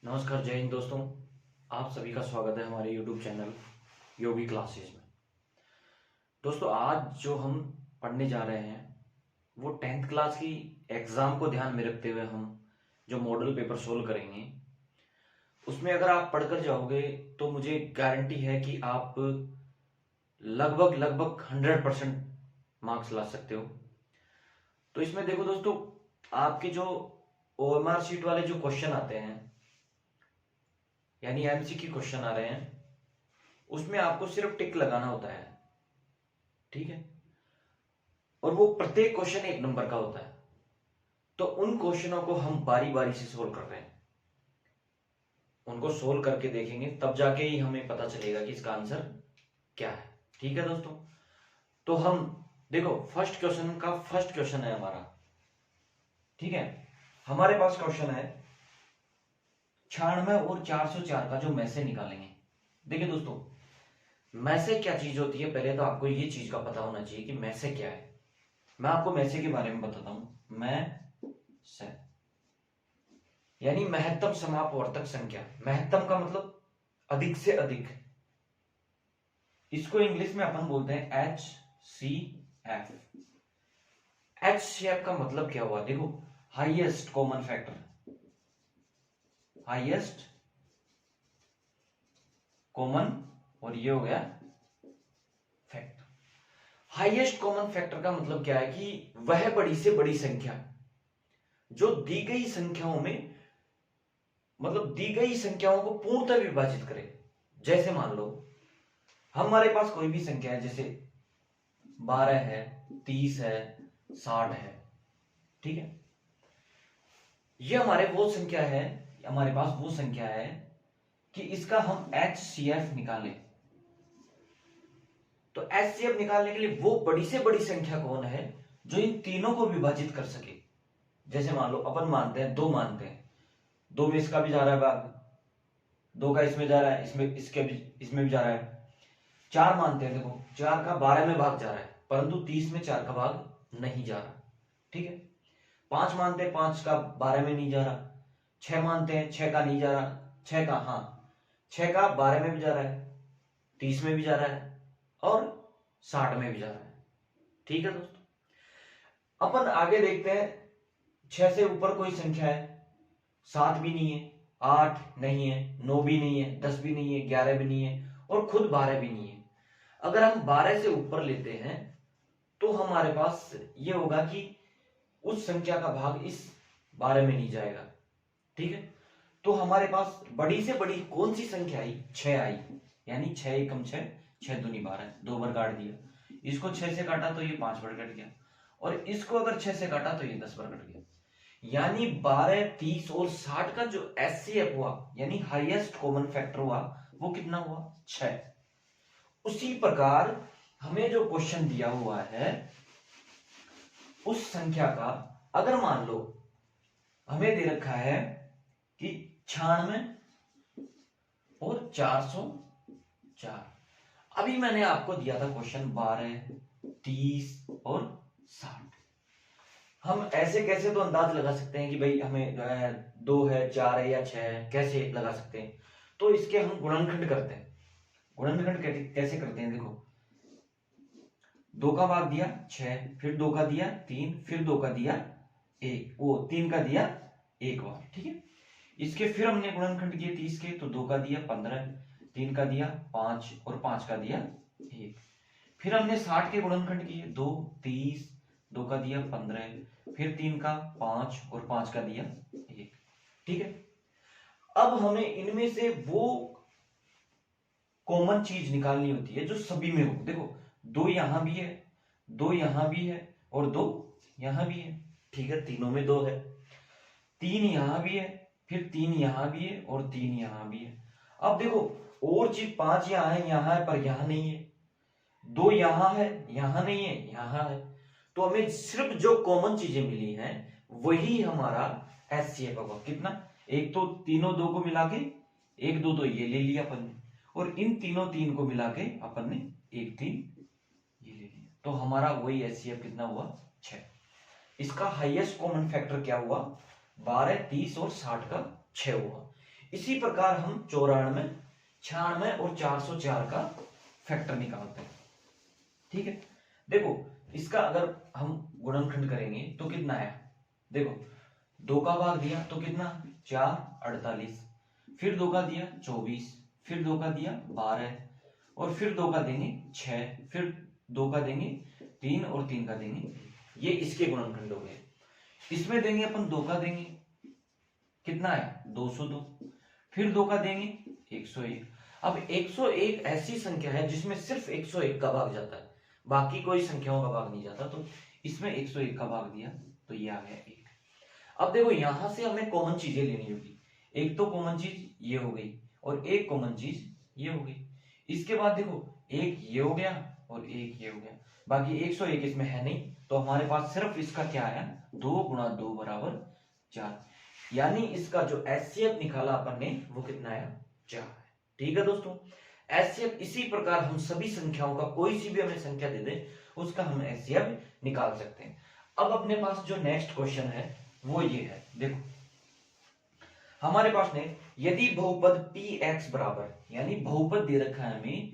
नमस्कार, जय हिंद दोस्तों। आप सभी का स्वागत है हमारे YouTube चैनल योगी क्लासेस में। दोस्तों, आज जो हम पढ़ने जा रहे हैं वो 10th क्लास की एग्ज़ाम को ध्यान में रखते हुए हम जो मॉडल पेपर सोल्व करेंगे, उसमें अगर आप पढ़कर जाओगे तो मुझे गारंटी है कि आप लगभग 100% मार्क्स ला सकते हो। तो इसमें देखो दोस्तों, आपके जो OMR शीट वाले जो क्वेश्चन आते हैं, यानी MCQ क्वेश्चन आ रहे हैं, उसमें आपको सिर्फ टिक लगाना होता है, ठीक है। और वो प्रत्येक क्वेश्चन 1 नंबर का होता है। तो उन क्वेश्चनों को हम बारी बारी से सोल्व कर रहे हैं, उनको सोल्व करके देखेंगे, तब जाके ही हमें पता चलेगा कि इसका आंसर क्या है। ठीक है दोस्तों, तो हम देखो फर्स्ट क्वेश्चन है हमारा, ठीक है। हमारे पास क्वेश्चन है 96 और 404 का जो मैसे निकालेंगे। देखिए दोस्तों, मैसे क्या चीज होती है, पहले तो आपको ये चीज का पता होना चाहिए कि मैसे क्या है। मैं आपको मैसे के बारे में बताता हूं। मैसे यानी महत्तम समापवर्तक संख्या। महत्तम का मतलब अधिक से अधिक, इसको इंग्लिश में अपन बोलते हैं HCF। HCF का मतलब क्या हुआ, देखो highest common factor, highest common, और ये हो गया फैक्टर। हाईएस्ट कॉमन फैक्टर का मतलब क्या है कि वह बड़ी से बड़ी संख्या जो दी गई संख्याओं में, मतलब दी गई संख्याओं को पूर्णतः विभाजित करे। जैसे मान लो हमारे पास कोई भी संख्या है, जैसे 12 है, 30 है, 60 है, ठीक है। ये हमारे पास वो संख्या है कि इसका हम HCF निकालें। तो HCF निकालने के लिए वो बड़ी से बड़ी संख्या कौन है जो इन तीनों को विभाजित कर सके। जैसे मान लो अपन मानते हैं 2 मानते हैं, 2 में इसका भी जा रहा है भाग, 2 का इसमें जा रहा है, इसमें भी जा रहा है। 4 मानते हैं, देखो 4 का 12 में भाग जा रहा है, परंतु 30 में 4 का भाग नहीं जा रहा, ठीक है। 5 मानते हैं, 5 का 12 में नहीं जा रहा। 6 मानते हैं, 6 का नहीं जा रहा, 6 का 12 में भी जा रहा है, 30 में भी जा रहा है और 60 में भी जा रहा है, ठीक है दोस्तों। अपन आगे देखते हैं, 6 से ऊपर कोई संख्या है, 7 भी नहीं है, 8 नहीं है, 9 भी नहीं है, 10 भी नहीं है, 11 भी नहीं है और खुद 12 भी नहीं है। अगर हम 12 से ऊपर लेते हैं तो हमारे पास ये होगा कि उस संख्या का भाग इस 12 में नहीं जाएगा, ठीक है। तो हमारे पास बड़ी से बड़ी कौन सी संख्या आई, 6 आई, यानी 6 एकम 6, 6 दूनी 12, 2 बार काट दिया। इसको 6 से काटा तो ये 5 बार कट गया, और इसको अगर 6 से काटा तो ये 10 बार कट गया। यानी 12, 30 और 60 का जो HCF हुआ, यानी हाईएस्ट कॉमन फैक्टर हुआ, वो कितना हुआ, 6। उसी प्रकार हमें जो क्वेश्चन दिया हुआ है उस संख्या का, अगर मान लो हमें दे रखा है कि 96 और 404। अभी मैंने आपको दिया था क्वेश्चन 12, 30 और 60। हम ऐसे कैसे तो अंदाज लगा सकते हैं कि भाई हमें 2 है, 4 है या 6 है, कैसे लगा सकते हैं। तो इसके हम गुणनखंड करते हैं। गुणनखंड कैसे करते हैं, देखो 2 का भाग दिया 6, फिर 2 का दिया 3, फिर 2 का दिया 1, वो 3 का दिया 1 बार, ठीक है। इसके फिर हमने गुणनखंड किए 30 के, तो 2 का दिया 15, 3 का दिया 5 और 5 का दिया 1। फिर हमने 60 के गुणनखंड किए 2, 30, 2 का दिया 15, फिर 3 का 5 और 5 का दिया 1, ठीक है। अब हमें इनमें से वो कॉमन चीज निकालनी होती है जो सभी में हो। देखो 2 यहां भी है, 2 यहां भी है और 2 यहां भी है, ठीक है। तीनों में 2 है। 3 यहां भी है, फिर 3 यहां भी है और 3 यहां भी है। अब देखो और चीज 5 यहां है पर यहां नहीं है, 2 यहां है, यहां नहीं है, यहां है। तो हमें सिर्फ जो कॉमन चीजें मिली हैं वही हमारा HCF होगा। कितना, एक तो तीनों 2 को मिला के 1, 2 तो ये ले लिया अपन ने, और इन तीनों 3 को मिला के अपन ने 1, 3 ये ले लिया। तो हमारा वही HCF कितना हुआ, 6। इसका हाईएस्ट कॉमन फैक्टर क्या हुआ, 12, 30 और 60 का 6 हुआ। इसी प्रकार हम 94, 96 और 404 का फैक्टर निकालते हैं। ठीक है, देखो इसका अगर हम गुणनखंड करेंगे तो कितना आया, देखो 2 का भाग दिया तो कितना 4, 48, फिर 2 का दिया 24, फिर 2 का दिया 12, और फिर 2 का देंगे 6, फिर 2 का देंगे 3 और 3 का देंगे, ये इसके गुणनखंड हो गए। इसमें देंगे अपन 2 का देंगे, कितना है 202, फिर 2 का देंगे 101। अब 101 ऐसी संख्या है जिसमें सिर्फ 101 का भाग जाता है, बाकी कोई संख्याओं का भाग नहीं जाता, तो इसमें 101 का भाग दिया तो ये आ गया 1। अब देखो यहां से हमें कॉमन चीजें लेनी होगी, एक तो कॉमन चीज ये हो गई और एक कॉमन चीज ये हो गई। इसके बाद देखो एक ये हो गया और एक ये हो गया, बाकी 101 इसमें है नहीं, तो हमारे पास सिर्फ इसका क्या आया 2 गुणा 2 बराबर 4, यानी इसका जो एचसीएफ निकाला अपन ने वो कितना आया 4 है। ठीक है दोस्तों, एचसीएफ इसी प्रकार हम सभी संख्याओं का कोई सी भी हमें संख्या दे दे उसका हम एचसीएफ निकाल सकते हैं। अब अपने पास जो नेक्स्ट क्वेश्चन है वो ये है, देखो हमारे पास ने यदि बहुपद px बराबर, यानी बहुपद दे रखा है हमें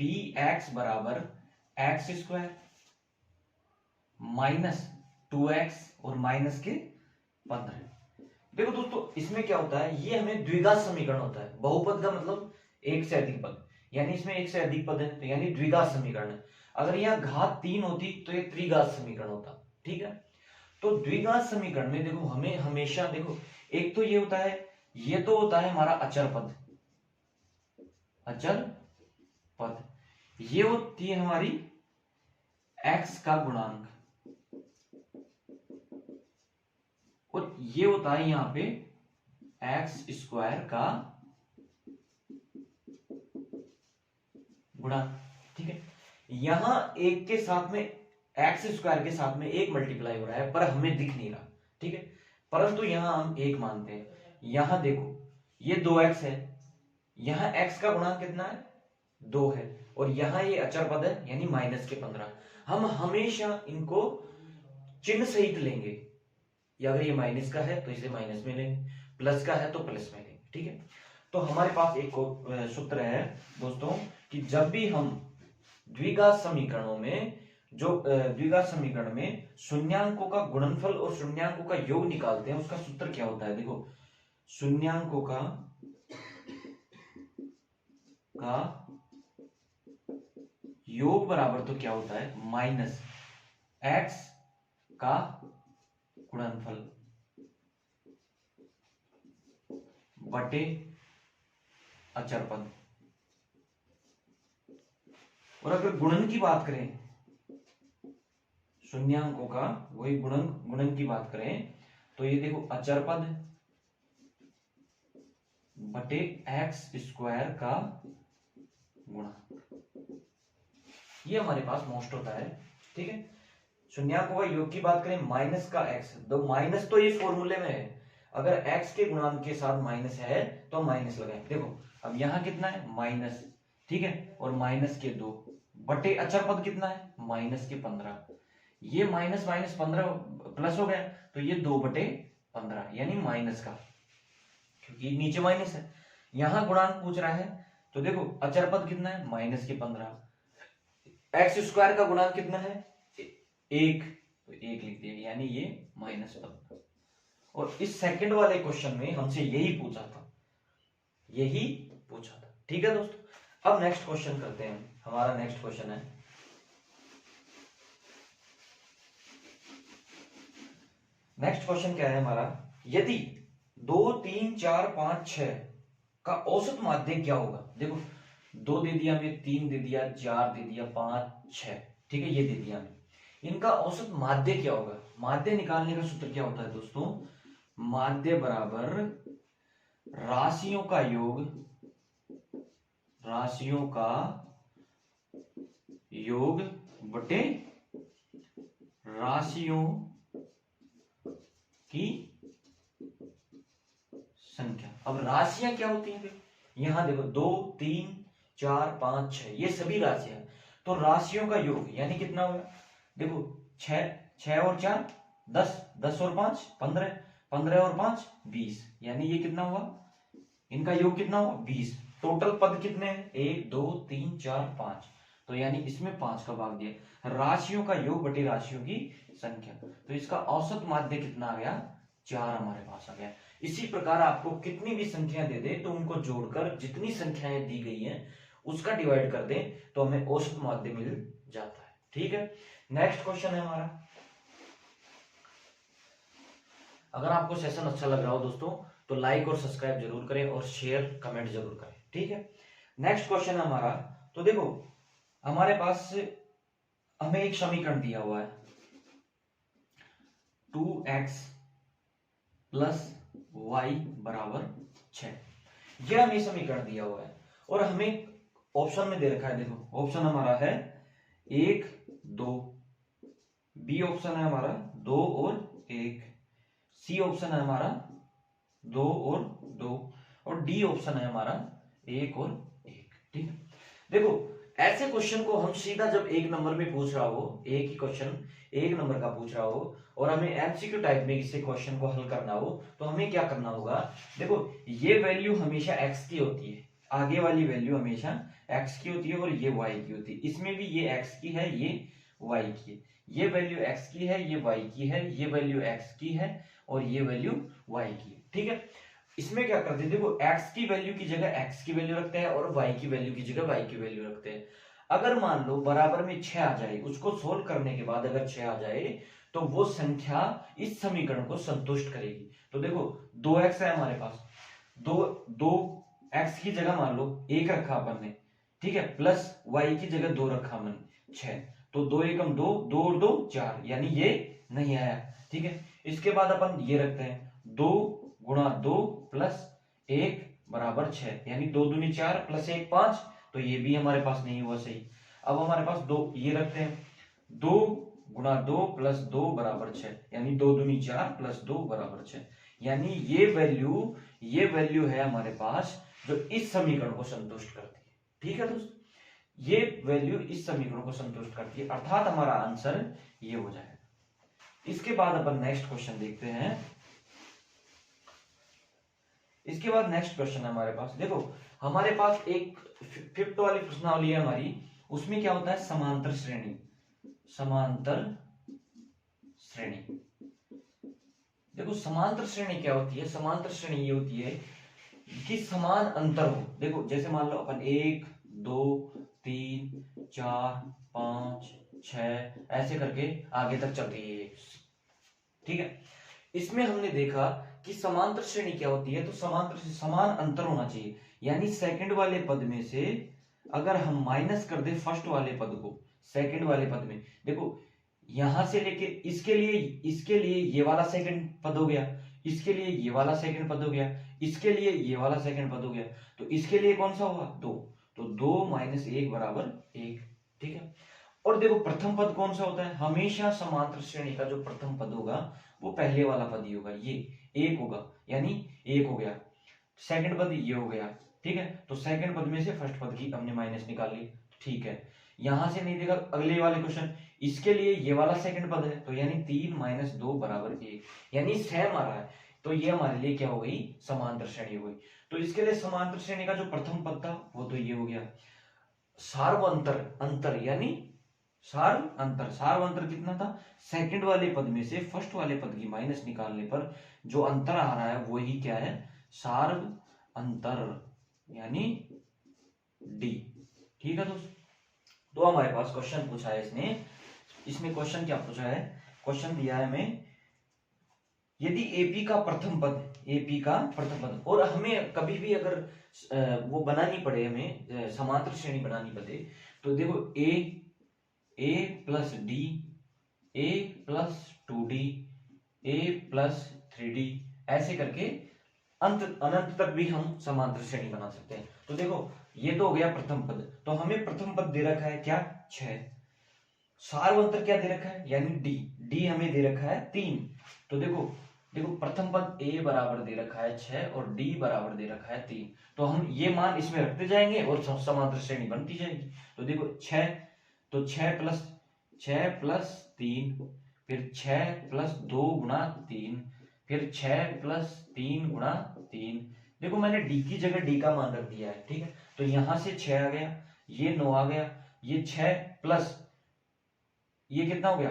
px बराबर एक्स स्क्वायर माइनस 2x और माइनस के 15। देखो दोस्तों इसमें क्या होता है, ये हमें द्विघात समीकरण होता है। बहुपद का मतलब एक से अधिक पद, यानी इसमें एक से अधिक पद है तो यानी द्विघात समीकरण है। अगर यहाँ घात 3 होती तो ये त्रिघात समीकरण होता। ठीक है, तो द्विघात समीकरण में देखो हमें हमेशा देखो एक तो ये होता है, ये तो होता है हमारा अचर पद, अचर पद, ये होती है हमारी x का गुणांक, और ये होता है यहां पे एक्स स्क्वायर का गुणांक। ठीक है, यहां एक के साथ में एक्स स्क्वायर के साथ में एक मल्टीप्लाई हो रहा है पर हमें दिख नहीं रहा। ठीक है, परंतु यहां हम एक मानते हैं। यहां देखो ये 2x है, यहां x का गुणांक कितना है 2 है, और यहां ये अचर पद है यानी माइनस के 15। हम हमेशा इनको चिन्ह सहित लेंगे, या अगर ये माइनस का है तो इसे माइनस में लेंगे, प्लस का है तो प्लस में लेंगे। ठीक है, तो हमारे पास एक सूत्र है दोस्तों कि जब भी हम द्विघात समीकरणों में द्विघात समीकरण में शून्यांकों का गुणनफल और शून्यांकों का योग निकालते हैं, उसका सूत्र क्या होता है, देखो शून्यांकों का योग बराबर तो क्या होता है माइनस एक्स का गुणनफल बटे अचर पद। और अगर गुणन की बात करें, शून्यांकों का वही गुणन की बात करें तो ये देखो अचर पद बटे एक्स स्क्वायर का गुणा, ये हमारे पास मोस्ट होता है। ठीक है, शून्यांकों का योग की बात करें माइनस का एक्स, दो माइनस तो ये फॉर्मूले में है, अगर एक्स के गुणांक के साथ माइनस है तो माइनस लगाए। देखो अब यहां कितना है माइनस, ठीक है, और माइनस के 2 बटे अचर पद कितना है माइनस के 15, ये माइनस माइनस 15 प्लस हो गया तो ये 2 बटे 15 यानी माइनस का, क्योंकि नीचे माइनस है, यहां गुणांक पूछ रहा है तो देखो अचर पद कितना है माइनस के 15, एक्स स्क्वायर का गुणांक कितना है 1, तो 1 लिख दिया यानी ये माइनस 15। और इस सेकंड वाले क्वेश्चन में हमसे यही पूछा था। ठीक है दोस्तों, अब नेक्स्ट क्वेश्चन करते हैं। हमारा नेक्स्ट क्वेश्चन है, नेक्स्ट क्वेश्चन क्या है हमारा, यदि 2, 3, 4, 5, 6 का औसत माध्य क्या होगा। देखो 2 दे दिया हमें, 3 दे दिया, 4 दे दिया, 5, 6, ठीक है, ये दे दिया हमें, इनका औसत माध्य क्या होगा। माध्य निकालने का सूत्र क्या होता है दोस्तों, माध्य बराबर राशियों का योग बटे राशियों की संख्या। अब राशियां क्या होती हैं, यहां देखो 2, 3, 4, 5, 6 ये सभी राशियां, तो राशियों का योग यानी कितना होगा, देखो 6 और 4 10, 10 और 5 15, 15 और 5 20, यानी ये कितना हुआ इनका योग कितना हुआ 20। टोटल पद कितने हैं 1 2 3 4 5, तो यानी इसमें 5 का भाग दिया। राशियों का योग बटे राशियों की संख्या, तो इसका औसत माध्य कितना आ गया 4 हमारे पास आ गया। इसी प्रकार आपको कितनी भी संख्या दे दे तो उनको जोड़कर जितनी संख्याएं दी गई हैं उसका डिवाइड कर दें तो हमें औसत माध्य मिल जाता है। ठीक है, नेक्स्ट क्वेश्चन है हमारा। अगर आपको सेशन अच्छा लग रहा हो दोस्तों तो लाइक और सब्सक्राइब जरूर करें और शेयर कमेंट जरूर करें। ठीक है, नेक्स्ट क्वेश्चन है हमारा। तो देखो हमारे पास हमें एक समीकरण दिया हुआ है 2x प्लस वाई बराबर 6, यह हमें समीकरण दिया हुआ है और हमें ऑप्शन में दे रखा है। देखो ऑप्शन हमारा है 1 2, बी ऑप्शन है हमारा 2 और 1, सी ऑप्शन है हमारा 2 और 2, और डी ऑप्शन है हमारा 1 और 1। ठीक है, देखो ऐसे क्वेश्चन को हम सीधा जब एक नंबर में पूछ रहा हो, एक ही क्वेश्चन एक नंबर का पूछ रहा हो और हमें एमसीक्यू टाइप में इसे क्वेश्चन को हल करना हो तो हमें क्या करना होगा। देखो ये वैल्यू हमेशा x की होती है, आगे वाली वैल्यू हमेशा x की होती है और ये y की होती है। इसमें भी ये x की है, ये y की है, ये वैल्यू x की है, ये y की है, ये वैल्यू x की है और ये वैल्यू y की है। ठीक है, इसमें क्या करते हैं, देखो x की वैल्यू की जगह x की वैल्यू रखते हैं और y की वैल्यू की जगह y की वैल्यू रखते हैं। अगर मान लो बराबर में 6 आ जाए, उसको सोल्व करने के बाद अगर 6 आ जाए तो वो संख्या इस समीकरण को संतुष्ट करेगी। तो देखो 2x है हमारे पास, दो x की जगह मान लो 1 रखा अपन ने, ठीक है, प्लस y की जगह 2 रखा हमने 6, तो 2 एकम 2, 2 और 2 4, यानी ये नहीं आया। ठीक है, इसके बाद अपन ये रखते हैं 2 गुणा 2 प्लस 1 बराबर 6, यानी 2 दूनी 4 प्लस 1 5, तो ये भी हमारे पास नहीं हुआ सही। अब हमारे पास 2 ये रखते हैं 2 गुणा 2 प्लस 2 बराबर 6, यानी 2 दूनी 4 प्लस 2 बराबर 6, यानी ये वैल्यू है हमारे पास जो इस समीकरण को संतुष्ट करती है। ठीक है दोस्त, ये वैल्यू इस समीकरण को संतुष्ट करती है, अर्थात हमारा आंसर ये हो जाएगा। इसके बाद अपन नेक्स्ट क्वेश्चन देखते हैं। इसके बाद नेक्स्ट क्वेश्चन है हमारे पास। देखो हमारे पास एक 5th वाली प्रश्नावली है हमारी, उसमें क्या होता है समांतर श्रेणी। देखो समांतर श्रेणी क्या होती है, समांतर श्रेणी ये होती है कि समान अंतर हो। देखो जैसे मान लो अपन 1 2 3 4 5 6 ऐसे करके आगे तक चल रही है। ठीक है, इसमें हमने देखा कि समांतर श्रेणी क्या होती है, तो समांतर से समान अंतर होना चाहिए, यानी सेकंड वाले पद में से अगर हम माइनस कर दे फर्स्ट वाले पद को सेकंड वाले पद में, देखो यहां से लेके इसके लिए ये वाला सेकंड पद हो गया, इसके लिए ये वाला सेकंड पद हो गया, इसके लिए ये वाला सेकंड पद हो गया, तो इसके लिए कौन सा हुआ 2, तो 2 माइनस 1 बराबर 1। ठीक है, और देखो प्रथम पद कौन सा होता है, हमेशा समांतर श्रेणी का जो प्रथम पद होगा वो पहले वाला पद ही होगा, ये 1 होगा, यानी 1 हो गया, सेकंड पद ये हो गया। ठीक है, तो सेकंड पद में से फर्स्ट पद की हमने माइनस निकाल ली। ठीक है, यहां से नहीं देखा, अगले वाले क्वेश्चन इसके लिए ये वाला सेकंड पद है, तो यानी 3 माइनस 2 बराबर 1, यानी सेम आ रहा है, तो ये हमारे लिए क्या हो गई समांतर श्रेणी हो गई। तो इसके लिए समांतर श्रेणी का जो प्रथम पद था वो तो ये हो गया। सार्वंतर अंतर यानी सार्वंतर कितना था, सेकंड वाले पद में से फर्स्ट वाले पद की माइनस निकालने पर जो अंतर आ रहा है वही क्या है सार्व अंतर, यानी डी। ठीक है दोस्तों, तो हमारे पास क्वेश्चन पूछा है इसमें क्वेश्चन क्या पूछा है, क्वेश्चन दिया है हमें यदि एपी का प्रथम पद और हमें कभी भी अगर वो बनानी पड़े, हमें समांतर श्रेणी बनानी पड़े, तो देखो ए प्लस डी, ए प्लस 2d, ए प्लस 3d, ऐसे करके अनंत तक भी हम समांतर श्रेणी बना सकते हैं। तो देखो ये तो हो गया प्रथम पद, तो हमें प्रथम पद दे रखा है क्या 6, सार्वंतर क्या दे रखा है यानी डी हमें दे रखा है 3, तो देखो प्रथम पद a बराबर दे रखा है 6 और d बराबर दे रखा है 3, तो हम ये मान इसमें रखते जाएंगे और समांतर श्रेणी बनती जाएगी। तो देखो 6, तो 6 प्लस 3, फिर 6 प्लस 2 गुणा 3, फिर 6 प्लस 3 गुणा 3, देखो मैंने डी की जगह डी का मान रख दिया है, ठीक है। तो यहां से 6 आ गया, ये 9 आ गया, ये 6 प्लस ये कितना हो गया,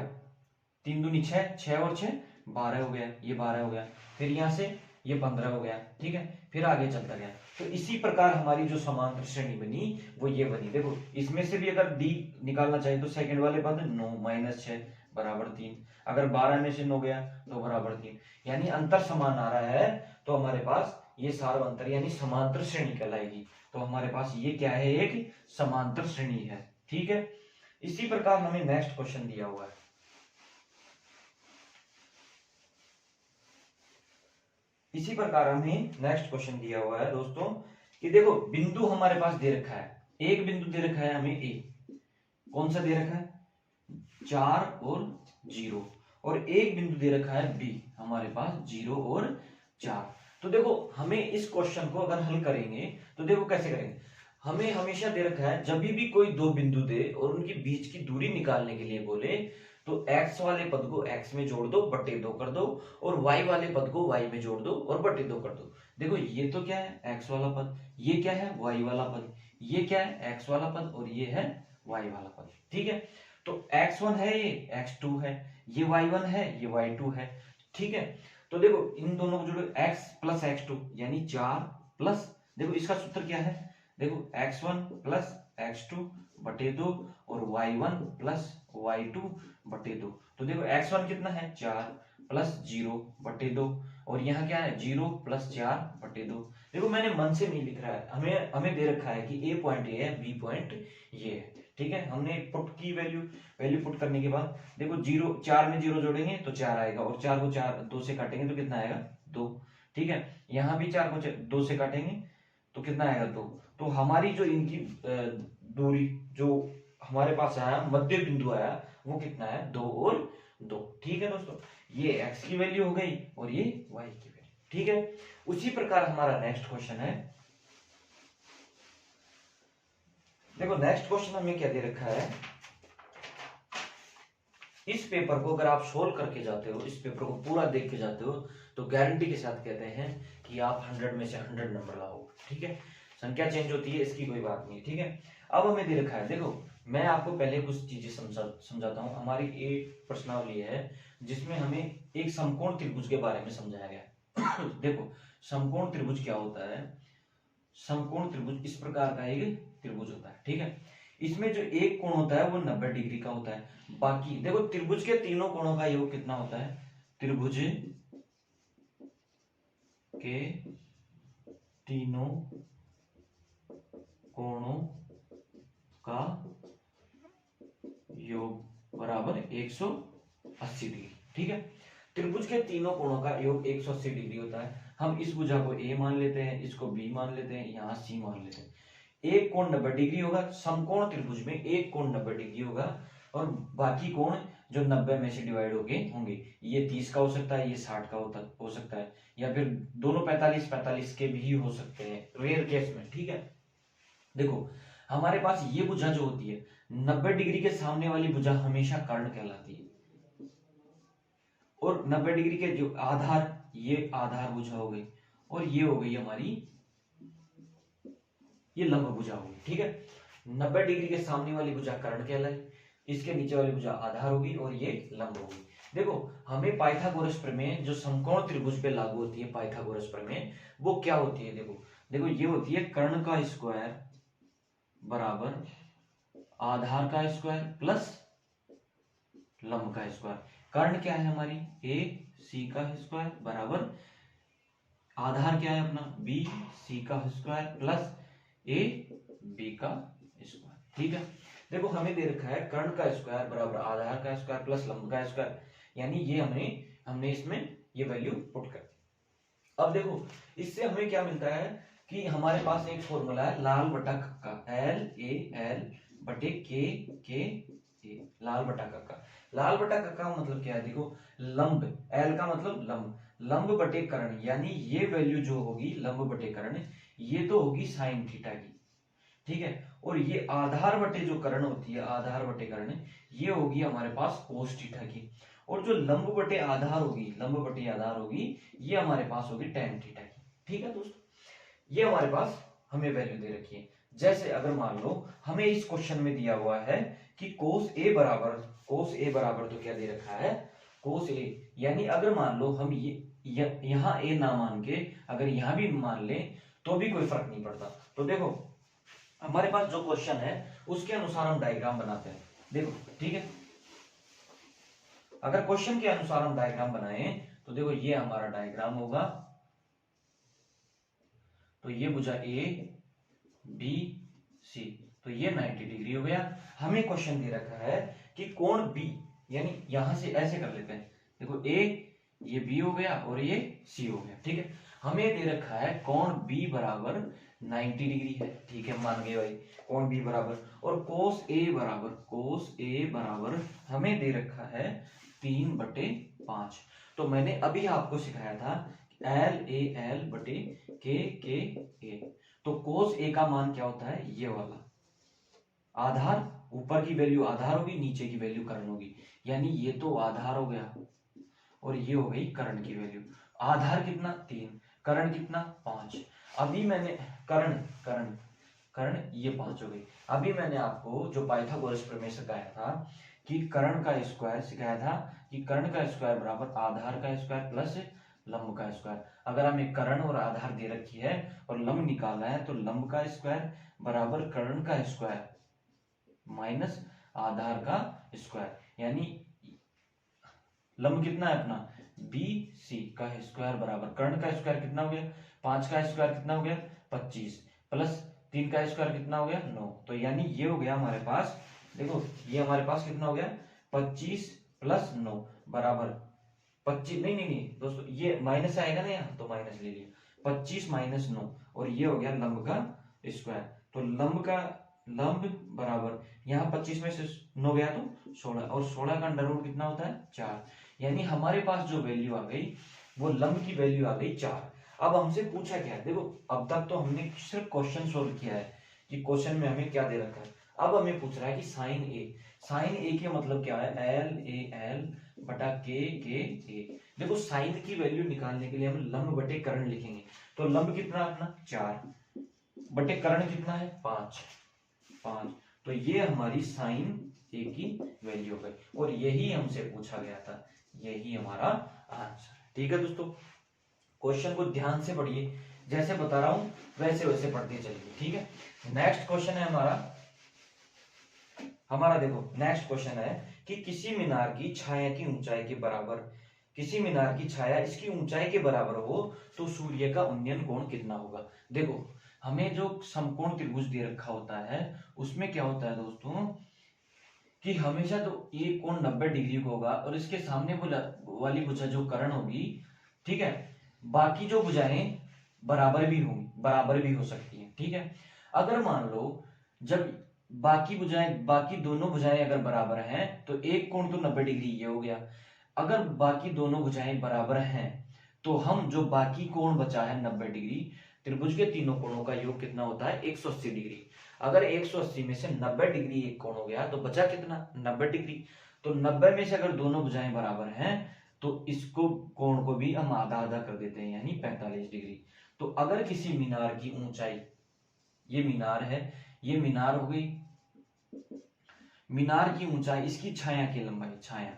3 दूनी 6, 6 और 6 12 हो गया, ये 12 हो गया, फिर यहां से ये 15 हो गया, ठीक है। फिर आगे चलता गया। तो इसी प्रकार हमारी जो समांतर श्रेणी बनी वो ये बनी। देखो इसमें से भी अगर डी निकालना चाहिए तो सेकंड वाले पद 9 माइनस 6 बराबर 3, अगर 12 में से 9 गया तो बराबर 3, यानी अंतर समान आ रहा है, तो हमारे पास ये सार्वंतर यानी समांतर श्रेणी कहलाएगी। तो हमारे पास ये क्या है, एक समांतर श्रेणी है, ठीक है। इसी प्रकार हमें नेक्स्ट क्वेश्चन दिया हुआ है। इसी प्रकार हमें नेक्स्ट क्वेश्चन दिया हुआ है दोस्तों कि देखो बिंदु हमारे पास दे रखा है, एक बिंदु दे रखा है हमें ए, कौन सा दे रखा है 4 और 0, और एक बिंदु दे रखा है बी हमारे पास 0 और 4। तो देखो हमें इस क्वेश्चन को अगर हल करेंगे तो देखो कैसे करेंगे, हमें हमेशा दे रखा है जब भी कोई दो बिंदु दे और उनके बीच की दूरी निकालने के लिए बोले तो x वाले पद को x में जोड़ दो, बटे 2 कर दो, और y वाले पद को y में जोड़ दो और बटे 2 कर दो। देखो ये तो क्या है x वाला पद, ये क्या है y वाला पद, ये क्या है x वाला पद और ये है y वाला पद, ठीक है। तो x1 है ये x2 है, ये y1 है ये y2 है, ठीक है। तो देखो इन दोनों को जोड़ो x प्लस x2 यानी 4 प्लस, देखो इसका सूत्र क्या है, देखो x1 प्लस x2 बटे 2 और y1 प्लस y2 बटे 2। तो देखो x1 कितना है 4 प्लस 0 बटे 2, और यहाँ क्या है 0 प्लस 4 बटे 2। देखो मैंने मन से नहीं लिख रहा है, हमें हमें दे रखा है कि ए पॉइंट ये है, बी पॉइंट ये है, ठीक है। हमने पुट की वैल्यू पुट करने के बाद देखो 0 4 में 0 जोड़ेंगे तो 4 आएगा, और 4 को 2 से काटेंगे तो कितना आएगा 2, ठीक है। यहाँ भी 4 को 2 से काटेंगे तो कितना आएगा 2। तो हमारी जो इनकी दूरी जो हमारे पास आया मध्य बिंदु आया वो कितना है 2 और 2, ठीक है दोस्तों। ये x की वैल्यू हो गई और ये y की वैल्यू, ठीक है। उसी प्रकार हमारा नेक्स्ट क्वेश्चन है, देखो नेक्स्ट क्वेश्चन हमें क्या दे रखा है, इस पेपर को अगर आप सोल्व करके जाते हो, इस पेपर को पूरा देख के जाते हो तो गारंटी के साथ कहते हैं कि आप 100 में से 100 नंबर लाओगे, ठीक है। संख्या चेंज होती है इसकी कोई बात नहीं, ठीक है। अब हमें दे रखा है, देखो मैं आपको पहले कुछ चीजें समझाता हूं। हमारी एक प्रश्नावली है जिसमें हमें एक समकोण त्रिभुज के बारे में समझाया गया देखो समकोण त्रिभुज क्या होता है, समकोण त्रिभुज इस प्रकार का एक त्रिभुज होता है, ठीक है। इसमें जो एक कोण होता है वो 90 डिग्री का होता है, बाकी देखो त्रिभुज के तीनों कोणों का योग कितना होता है, त्रिभुज के तीनों कोणों का योग बराबर 180 डिग्री, ठीक है। त्रिभुज के तीनों कोणों का योग 180 डिग्री होता है। हम इस भुजा को A मान लेते हैं, इसको B मान लेते हैं, यहाँ C मान लेते हैं। एक कोण 90 डिग्री होगा, समकोण त्रिभुज में एक कोण 90 डिग्री होगा, और बाकी कोण जो 90 में से डिवाइड होंगे, ये 30 का हो सकता है, ये 60 का हो सकता है, या फिर दोनों 45 के भी हो सकते हैं रेयर केस में, ठीक है। देखो हमारे पास ये भुजा जो होती है 90 डिग्री के सामने वाली भुजा हमेशा कर्ण कहलाती है, और 90 डिग्री के जो आधार, ये आधार भुजा हो गई, और ये हो गई हमारी ये लंब भुजा होगी, ठीक है। 90 डिग्री के सामने वाली भुजा कर्ण कहलाई, इसके नीचे वाली भुजा आधार होगी और ये लंब होगी। देखो हमें पाइथागोरस प्रमेय जो समकोण त्रिभुज पे लागू होती है, पाइथागोरस प्रमेय वो क्या होती है, देखो देखो ये होती है कर्ण का स्क्वायर बराबर आधार का स्क्वायर प्लस लंब का स्क्वायर। कर्ण क्या है हमारी ए सी का स्क्वायर बराबर आधार क्या है अपना बी सी का स्क्वायर प्लस ए बी का स्क्वायर, ठीक है। देखो हमें दे रखा है कर्ण का स्क्वायर बराबर आधार का स्क्वायर प्लस लंब का स्क्वायर, यानी ये हमने इसमें ये वैल्यू पुट कर दी। अब देखो इससे हमें क्या मिलता है कि हमारे पास एक फॉर्मूला है लाल बटा कक्का, एल ए एल बटे के ए, लाल बटा कक्का। लाल बटा कक्का मतलब क्या है, देखो लंब, एल का मतलब लंब, लंब बटे कर्ण, यानी ये वैल्यू जो होगी लंब बटे कर्ण ये तो होगी साइन थीटा की, ठीक है। और ये आधार बटे जो कर्ण होती है, आधार बटे कर्ण ये होगी हमारे पास कोस थीटा की, और जो लंब बटे आधार होगी, लंब बटे आधार होगी ये हमारे पास होगी टेन थीटा की, ठीक है दोस्तों। ये हमारे पास हमें वैल्यू दे रखी है। जैसे अगर मान लो हमें इस क्वेश्चन में दिया हुआ है कि कोस ए बराबर तो क्या दे रखा है, कोस ए, यानी अगर मान लो हम यहाँ ए ना मान के अगर यहाँ भी मान ले तो भी कोई फर्क नहीं पड़ता। तो देखो हमारे पास जो क्वेश्चन है उसके अनुसार हम डायग्राम बनाते हैं। देखो ठीक है, अगर क्वेश्चन के अनुसार हम डायग्राम बनाए तो देखो ये हमारा डायग्राम होगा। तो ये भुजा ए बी सी, तो ये 90 डिग्री हो गया। हमें क्वेश्चन दे रखा है कि कोण बी, यानी यहां से ऐसे कर लेते हैं, देखो ए, ये बी हो गया और ये सी हो गया। ठीक है, हमें दे रखा है कोण बी बराबर 90 डिग्री है। ठीक है, मान गए भाई कोण बी बराबर, और कोस ए बराबर हमें दे रखा है 3/5। तो मैंने अभी आपको सिखाया था LAL बटे KA। तो कोस ए का मान क्या होता है, ये वाला आधार, ऊपर की वैल्यू आधार होगी, नीचे की वैल्यू कर्ण होगी, यानी ये तो आधार हो गया और ये हो गई कर्ण की वैल्यू। आधार कितना 3, कर्ण कितना 5। अभी मैंने कर्ण ये 5 हो गई। अभी मैंने आपको जो पाइथागोरस प्रमेय सिखाया था कि कर्ण का स्क्वायर सिखाया था कि कर्ण का स्क्वायर बराबर आधार का स्क्वायर प्लस लंब का स्क्वायर। अगर हमें कर्ण और आधार दे रखी है और लंब निकालना है तो लंब का स्क्वायर बराबर कर्ण का स्क्वायर माइनस आधार का स्क्वायर, यानी लंब कितना है अपना BC का स्क्वायर बराबर कर्ण का स्क्वायर कितना हो गया 5 का स्क्वायर कितना हो गया 25 प्लस 3 का स्क्वायर कितना हो गया 9। तो यानी ये हो गया हमारे पास, देखो ये हमारे पास कितना हो गया 25 प्लस 9 बराबर 25, नहीं दोस्तों ये माइनस आएगा ना यहाँ, तो माइनस ले लिया 25 माइनस 9 और ये हो गया लंब का स्क्वायर। तो लंब बराबर यहाँ 25 में से 9 गया तो 16, और 16 का अंडर रूट कितना होता है 4, यानी हमारे पास जो वैल्यू आ गई वो लंब की वैल्यू आ गई 4। अब हमसे पूछा क्या है, देखो अब तक तो हमने सिर्फ क्वेश्चन सोल्व किया है कि क्वेश्चन में हमें क्या दे रखा है। अब हमें पूछ रहा है कि साइन ए के मतलब क्या है LAL बटा KA। देखो साइन की वैल्यू निकालने के लिए हम लंब बटे कर्ण लिखेंगे। तो लंब कितना अपना 4 बटे कर्ण कितना है 5। तो ये हमारी साइन ए की वैल्यू है और यही हमसे पूछा गया था, यही हमारा आंसर। ठीक है दोस्तों, क्वेश्चन को ध्यान से पढ़िए, जैसे बता रहा हूं वैसे वैसे पढ़ते चलिए। ठीक है, नेक्स्ट क्वेश्चन है हमारा देखो नेक्स्ट क्वेश्चन है कि किसी मीनार की छाया की ऊंचाई के बराबर, किसी मीनार की छाया इसकी ऊंचाई के बराबर हो तो सूर्य का उन्नयन कोण कितना होगा। देखो हमें जो समकोण त्रिभुज दे रखा होता है उसमें क्या होता है दोस्तों कि हमेशा तो एक कोण 90 डिग्री का होगा और इसके सामने वाली भुजा जो कर्ण होगी, ठीक है, बाकी जो भुजाएं बराबर भी हो सकती हैं। ठीक है, अगर मान लो जब बाकी दोनों भुजाएं अगर बराबर हैं तो एक कोण तो 90 डिग्री ये हो गया। अगर बाकी दोनों भुजाएं बराबर हैं तो हम जो बाकी कोण बचा है 90 डिग्री, त्रिभुज के तीनों कोणों का योग कितना होता है 180 डिग्री। अगर 180 में से 90 डिग्री एक कोण हो गया तो बचा कितना 90 डिग्री। तो 90 में से अगर दोनों भुजाएं बराबर हैं तो इसको कोण को भी हम आधा आधा कर देते हैं, यानी 45 डिग्री। तो अगर किसी मीनार की ऊंचाई, ये मीनार है, ये मीनार हो गई, मीनार की ऊंचाई, इसकी छाया की लंबाई, छाया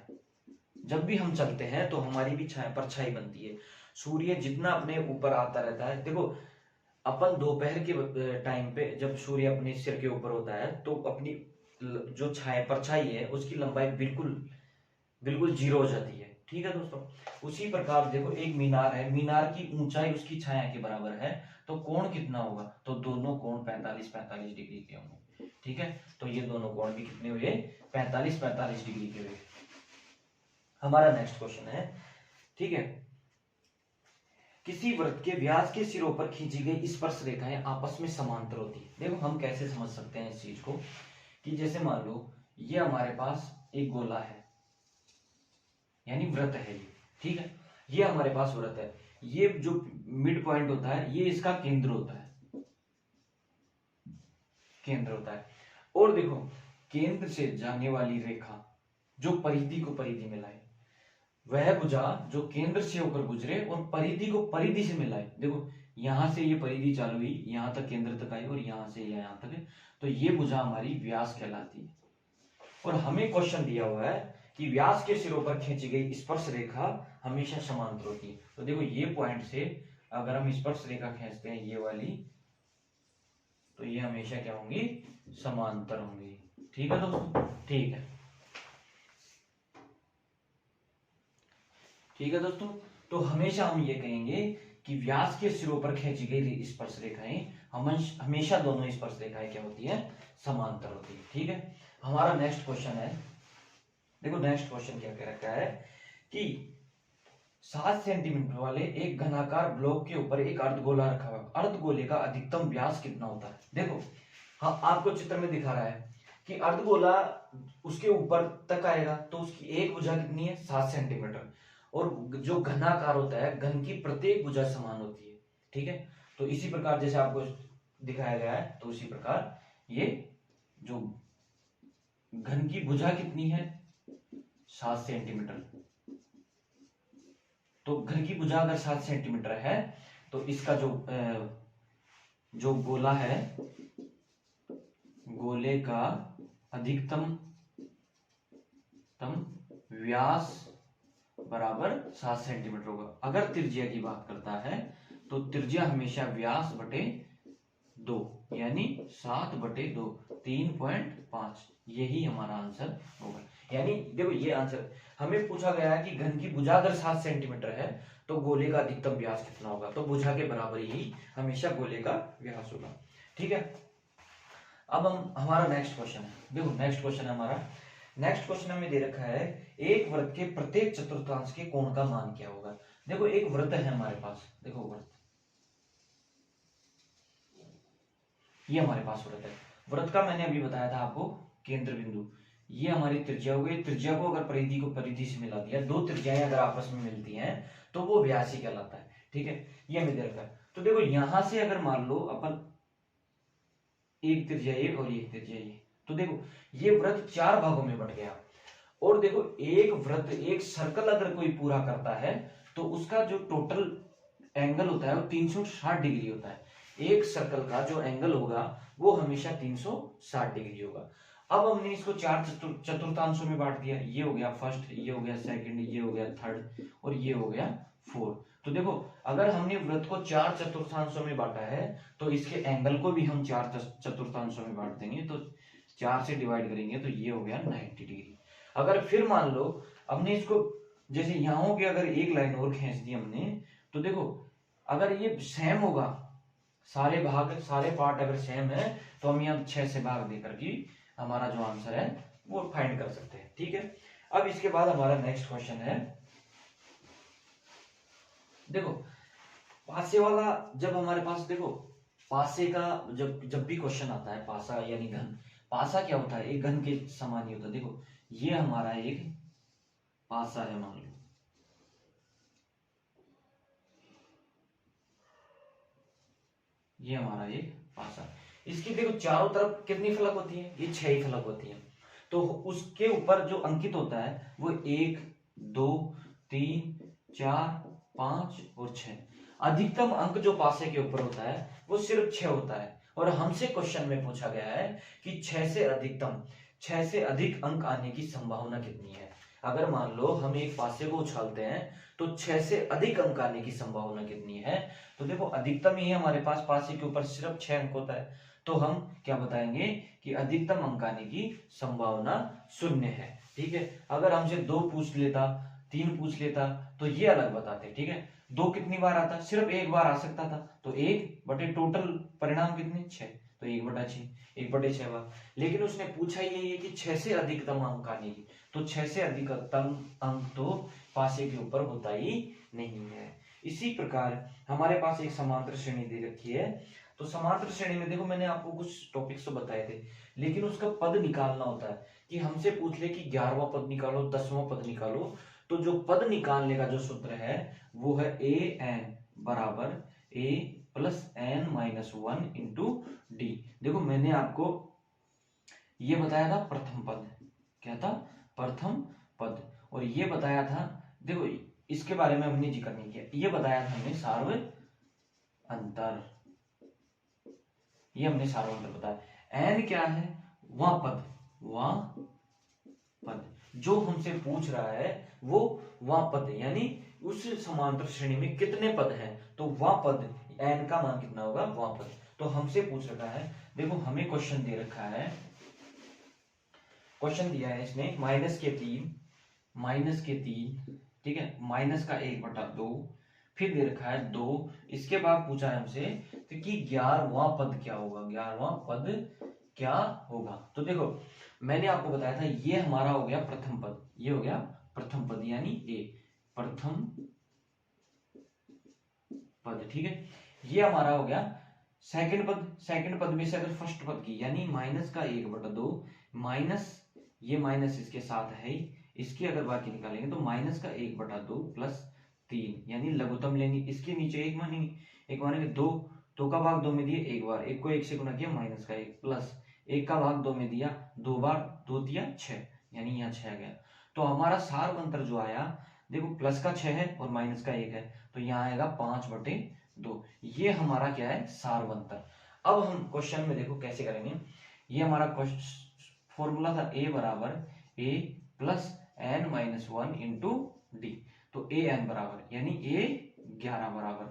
जब भी हम चलते हैं तो हमारी भी छाया परछाई बनती है। सूर्य जितना अपने ऊपर आता रहता है, देखो अपन दोपहर के टाइम पे जब सूर्य अपने सिर के ऊपर होता है तो अपनी जो छाया परछाई है उसकी लंबाई बिल्कुल जीरो हो जाती है। ठीक है दोस्तों, उसी प्रकार देखो एक मीनार है, मीनार की ऊंचाई उसकी छाया के बराबर है तो कोण कितना होगा, तो दोनों कोण 45 डिग्री के होंगे। ठीक है, तो ये दोनों कोण भी कितने हुए 45 डिग्री के हुए। हमारा नेक्स्ट क्वेश्चन है, ठीक है, किसी वृत्त के व्यास के सिरों पर खींची गई स्पर्श रेखाएं आपस में समांतर होती है। देखो हम कैसे समझ सकते हैं इस चीज को कि जैसे मान लो ये हमारे पास एक गोला है, यानी वृत्त है ये, ठीक है, ये हमारे पास वृत्त है, ये जो मिड पॉइंट होता है ये इसका केंद्र होता है, और देखो केंद्र से जाने वाली रेखा जो परिधि को परिधि में लाए, वह भुजा जो केंद्र से होकर गुजरे और परिधि को परिधि से मिलाए। देखो यहां से ये परिधि चालू हुई, यहां तक केंद्र तक आई और यहां से यहां तक, तो ये भुजा हमारी व्यास कहलाती है। और हमें क्वेश्चन दिया हुआ है कि व्यास के सिरों पर खींची गई स्पर्श रेखा हमेशा समांतर होती है। तो देखो ये पॉइंट से अगर हम स्पर्श रेखा खींचते हैं ये वाली, तो ये हमेशा क्या होंगी, समांतर होंगी। ठीक है दोस्तों, ठीक है, ठीक है दोस्तों। तो हमेशा हम ये कहेंगे कि व्यास के सिरों पर खींची गई स्पर्श रेखाएं हमेशा दोनों स्पर्श रेखाएं क्या होती है, समांतर होती है। ठीक है, हमारा नेक्स्ट क्वेश्चन है, देखो नेक्स्ट क्वेश्चन क्या कह रखा है कि 7 सेंटीमीटर वाले एक घनाकार ब्लॉक के ऊपर एक अर्धगोला रखा हुआ, अर्धगोले का अधिकतम व्यास कितना होता है। देखो हाँ, आपको चित्र में दिखा रहा है कि अर्धगोला उसके ऊपर तक आएगा, तो उसकी एक भुजा कितनी है, 7 सेंटीमीटर, और जो घनाकार होता है, घन की प्रत्येक भुजा समान होती है। ठीक है, तो इसी प्रकार जैसे आपको दिखाया गया है, तो उसी प्रकार ये जो घन की भुजा कितनी है, 7 सेंटीमीटर, तो घन की भुजा अगर 7 सेंटीमीटर है, तो इसका जो गोला है, गोले का अधिकतम व्यास बराबर 7 सेंटीमीटर होगा। अगर त्रिज्या की बात करता है तो त्रिज्या हमेशा व्यास बटे 2, यानी 7 बटे 2, 3.5, यही हमारा आंसर होगा। यानी देखो ये आंसर हमें पूछा गया है कि घन की भुजा अगर 7 सेंटीमीटर है तो गोले का अधिकतम व्यास कितना होगा, तो भुजा के बराबर ही हमेशा गोले का व्यास होगा। ठीक है, अब हमारा नेक्स्ट क्वेश्चन है, देखो नेक्स्ट क्वेश्चन हमारा, नेक्स्ट क्वेश्चन हमें दे रखा है एक वृत्त के प्रत्येक चतुर्थांश के कोण का मान क्या होगा। देखो एक वृत्त है हमारे पास, देखो वृत्त, ये हमारे पास वृत्त है, वृत्त का मैंने अभी बताया था आपको केंद्र बिंदु, ये हमारी त्रिज्या हो गई। त्रिज्या को अगर परिधि को परिधि से मिला दिया, दो त्रिज्याएं अगर आपस में मिलती हैं तो वो व्यास ही कहलाता है। ठीक है, ये हमें दे रखा है। तो देखो यहां से अगर मान लो अपन एक त्रिज्या ये और एक त्रिज्या ये, तो देखो ये वृत्त 4 भागों में बट गया। और देखो एक वृत्त, एक सर्कल अगर कोई पूरा करता है तो उसका जो टोटल एंगल होता है वो 360 डिग्री होता है। एक सर्कल का जो एंगल होगा वो हमेशा 360 डिग्री होगा। अब हमने इसको 4 चतुर्थांशों में बांट दिया, ये हो गया फर्स्ट, ये हो गया सेकंड, ये हो गया थर्ड और ये हो गया फोर्थ। तो देखो अगर हमने वृत्त को 4 चतुर्थांशों में बांटा है तो इसके एंगल को भी हम 4 चतुर्थांशों में बांट देंगे, तो 4 से डिवाइड करेंगे तो ये हो गया 90 डिग्री। अगर फिर मान लो हमने इसको जैसे यहां की अगर एक लाइन और खींच दी हमने, तो देखो अगर ये सेम होगा, सारे भाग सारे पार्ट अगर सेम है तो हम यहाँ 6 से भाग देकर के हमारा जो आंसर है वो फाइंड कर सकते हैं। ठीक है, अब इसके बाद हमारा नेक्स्ट क्वेश्चन है, देखो पासे वाला, जब हमारे पास देखो पासे का जब भी क्वेश्चन आता है, पासा यानी घन, पासा क्या होता है, एक घन के समान ही होता है। देखो ये हमारा एक पासा है, मान लो ये हमारा एक पासा, इसकी देखो चारों तरफ कितनी फलक होती है, ये 6 ही फलक होती है। तो उसके ऊपर जो अंकित होता है वो 1 2 3 4 5 और 6, अधिकतम अंक जो पासे के ऊपर होता है वो सिर्फ 6 होता है। और हमसे क्वेश्चन में पूछा गया है कि 6 से अधिक अंक आने की संभावना कितनी है। अगर मान लो हम एक पासे को उछालते हैं तो 6 से अधिक अंक आने की संभावना कितनी है, तो देखो अधिकतम ही हमारे पास पासे के ऊपर सिर्फ 6 अंक होता है, तो हम क्या बताएंगे कि अधिकतम अंक आने की संभावना 0 है। ठीक है, अगर हमसे 2 पूछ लेता, 3 पूछ लेता तो ये अलग बताते। ठीक है, 2 कितनी बार आता, सिर्फ एक बार आ सकता था, तो 1 बटे टोटल परिणाम कितने 6, तो 1/6, 1/6 बार। लेकिन उसने पूछा ही है कि 6 से अधिकतम अंक आने की, तो 6 से अधिकतम अंक तो पासे के ऊपर होता ही नहीं है। इसी प्रकार हमारे पास एक समांतर श्रेणी दे रखी है, तो समांतर श्रेणी में देखो मैंने आपको कुछ टॉपिक्स तो बताए थे, लेकिन उसका पद निकालना होता है कि हमसे पूछ ले कि 11वां पद निकालो, 10वां पद निकालो, तो जो पद निकालने का जो सूत्र है वो है ए एन बराबर a plus n minus 1 into d. देखो मैंने आपको ये बताया था प्रथम पद, क्या था, प्रथम पद, और ये बताया था देखो इसके बारे में हमने जिक्र नहीं किया, ये बताया था हमने सार्व अंतर, ये हमने सार्व अंतर बताया। एन क्या है? वह पद जो हमसे पूछ रहा है वो वह पद, यानी उस समांतर श्रेणी में कितने पद हैं, तो वह पद एन का मान कितना होगा, वह पद। तो हमसे पूछ रखा है, देखो हमें क्वेश्चन दे रखा है, क्वेश्चन दिया है इसने -3, ठीक है, -1/2, फिर दे रखा है 2, इसके बाद पूछा है हमसे तो कि 11वां पद क्या होगा, 11वां पद क्या होगा। तो देखो मैंने आपको बताया था ये हमारा हो गया प्रथम पद, ये हो गया प्रथम पद यानी ए, प्रथम पद, ठीक है। ये हमारा हो गया सेकंड पद में से अगर फर्स्ट पद की यानी -1/2 माइनस, ये माइनस इसके साथ है ही, इसकी अगर बाकी निकालेंगे तो -1/2 + 3 यानी लघुत्तम लेंगे, इसके नीचे एक मानेंगे 2 का भाग 2 में दिए एक बार, एक को 1 से गुणा किया -1 प्लस 1 का भाग 2 में दिया 2 बार, 2 दिया 6 यानी यहाँ 6 गया। तो हमारा सार्व अंतर जो आया देखो प्लस का 6 है और माइनस का 1 है, तो यहाँ आएगा 5/2, ये हमारा क्या है, सार्व अंतर। अब हम क्वेश्चन में देखो कैसे करेंगे, ये हमारा फॉर्मूला था a बराबर a plus n minus 1 into D, तो a n बराबर यानी a 11 बराबर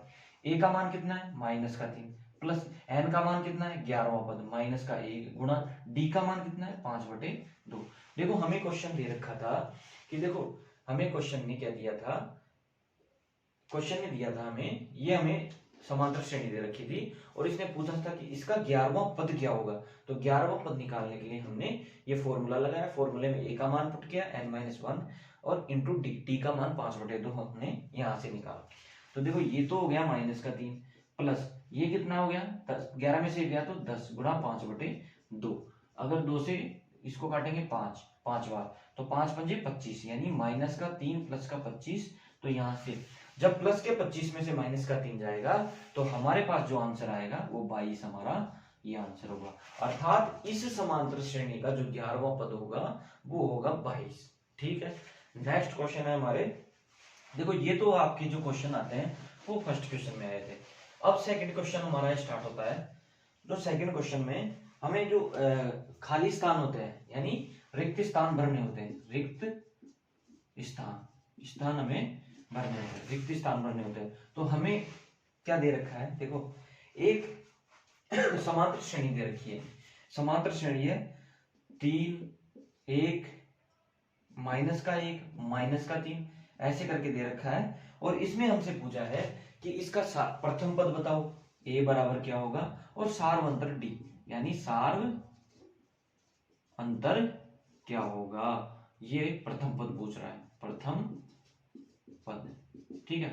a का मान कितना है -3 प्लस n का मान कितना है 11वां पद -1 गुणा d का मान कितना है 5/2। देखो हमें क्वेश्चन दे रखा था कि देखो हमें क्वेश्चन ने क्या दिया था, क्वेश्चन ने दिया था हमें, ये हमें समांतर श्रेणी दे रखी थी और इसने पूछा था कि इसका 11वां पद क्या होगा। तो 11वां पद निकालने के लिए हमने ये फॉर्मूला लगाया, फॉर्मूले में a का मान पुट किया n-1 और इंटू डी का मान 5/2 हमने यहां से निकाला। तो देखो ये तो हो गया -3 प्लस ये कितना हो गया 10, 11 में से गया तो 10 गुणा 5/2, अगर 2 से इसको काटेंगे 5 बार तो 5×5 = 25 यानी -3 प्लस का 25। तो यहाँ से जब प्लस के 25 में से -3 जाएगा तो हमारे पास जो आंसर आएगा वो 22 हमारा ये आंसर होगा, अर्थात इस समांतर श्रेणी का जो 11वां पद होगा वो होगा 22, ठीक है। नेक्स्ट क्वेश्चन है हमारे, देखो ये तो आपके जो क्वेश्चन आते हैं वो फर्स्ट क्वेश्चन में आए थे। अब सेकंड क्वेश्चन हमारा स्टार्ट होता है। जो सेकंड क्वेश्चन में हमें जो खाली स्थान होते हैं यानी रिक्त स्थान भरने होते हैं, रिक्त स्थान हमें भरने होते हैं, रिक्त स्थान भरने होते हैं। तो हमें क्या दे रखा है, देखो एक समांतर श्रेणी दे रखी है, समांतर श्रेणी है 3 1 -1 -3 ऐसे करके दे रखा है और इसमें हमसे पूछा है कि इसका प्रथम पद बताओ a बराबर क्या होगा और सार्व अंतर d यानी सार्व अंतर क्या होगा, ये प्रथम पद पूछ रहा है, प्रथम पद, ठीक है।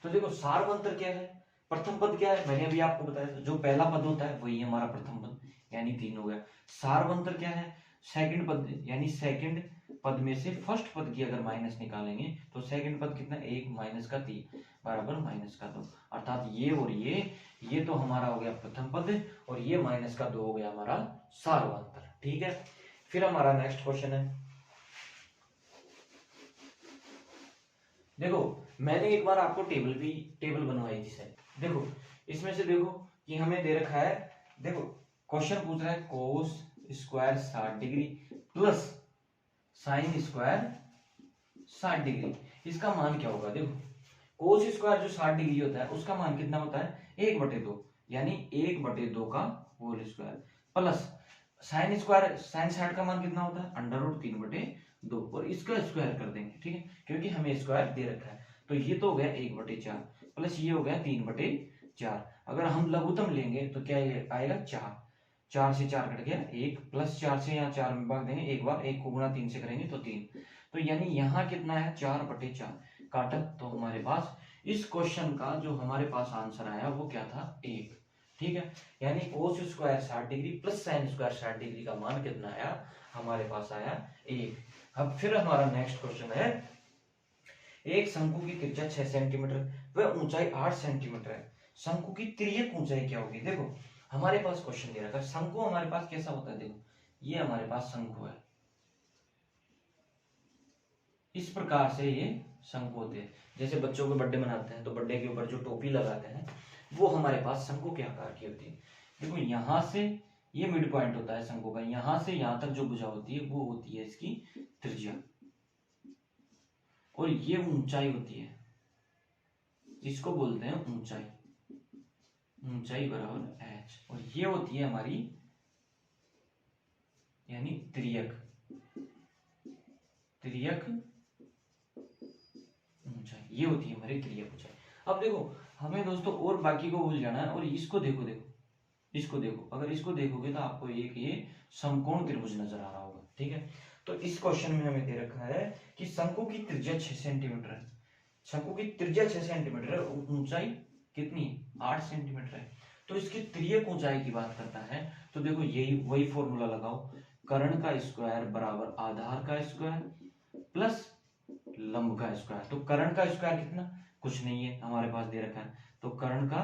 तो देखो सार्व अंतर क्या है, प्रथम पद क्या है, मैंने अभी आपको बताया था जो पहला पद होता है वही हमारा प्रथम पद यानी 3 हो गया। सार्व अंतर क्या है, सेकंड पद यानी सेकंड पद में से फर्स्ट पद की अगर माइनस निकालेंगे तो सेकंड पद कितना 1 -3 बराबर -2, अर्थात ये और ये तो हमारा हो गया प्रथम पद और ये -2 हो गया हमारा सार्व अंतर, ठीक है। फिर हमारा नेक्स्ट क्वेश्चन है, देखो मैंने एक बार आपको टेबल बनवाई थी सर, देखो इसमें से देखो कि हमें दे रखा है, देखो क्वेश्चन पूछ रहा है cos square 60 degree plus sine square 60 degree, इसका मान क्या होगा। देखो कोस स्क्वायर जो 60 डिग्री होता है उसका मान कितना होता है 1/2 यानी 1/2 का whole square plus sine square sine 60 का मान कितना होता है √3/2 और इसका स्क्वायर कर देंगे, ठीक है, क्योंकि हमें स्क्वायर दे रखा है। तो ये तो हो गया 1/4 प्लस ये हो गया 3/4, अगर हम लघुत्तम लेंगे तो क्या आएगा 4 से 4 कट गया 1 प्लस 4 से यहाँ 4 में भाग देंगे एक बार, 1 को गुणा 3 से करेंगे तो 3, तो यानी यहाँ कितना है 4/4 काटा, तो हमारे पास इस क्वेश्चन का जो हमारे पास आंसर आया वो क्या था 1, ठीक है। यानी cos square 60 degree plus sine square 60 degree का मान कितना आया, हमारे पास आया 1। अब फिर हमारा नेक्स्ट क्वेश्चन है, एक शंकु की त्रिज्या 6 सेंटीमीटर व ऊंचाई 8 सेंटीमीटर है, शंकु की तिर्यक ऊंचाई क्या होगी। देखो हमारे पास क्वेश्चन दे रखा है, शंकु हमारे पास कैसा होता है, देखो ये हमारे पास शंकु है, इस प्रकार से ये शंकु होते हैं। जैसे बच्चों के बर्थडे मनाते हैं तो बर्थडे के ऊपर जो टोपी लगाते हैं वो हमारे पास शंकु के आकार की होती है। देखो यहाँ से ये मिड पॉइंट होता है शंकु का, यहाँ से यहाँ तक जो भुजा होती है वो होती है इसकी त्रिज्या, और ये ऊंचाई होती है, इसको बोलते हैं ऊंचाई, ऊंचाई बराबर h, और ये होती है हमारी यानी त्रियक, त्रियक ऊंचाई, ये होती है हमारी त्रियक ऊंचाई। अब देखो हमें दोस्तों और बाकी को भूल जाना है, और इसको देखो, इसको देखो, अगर इसको देखोगे तो आपको एक ये समकोण त्रिभुज नजर आ रहा होगा, ठीक है। तो इस क्वेश्चन में हमें दे रखा है कि शंकु की त्रिज्या 6 सेंटीमीटर है, शंकु की त्रिज्या 6 सेंटीमीटर है, ऊंचाई कितनी 8 सेंटीमीटर है। तो इसकी त्रियक ऊंचाई की बात करता है तो देखो यही वही फॉर्मूला लगाओ, कर्ण का स्क्वायर बराबर आधार का स्क्वायर प्लस लंब का स्क्वायर। तो कर्ण का स्क्वायर कितना, कुछ नहीं है हमारे पास दे रखा है, तो कर्ण का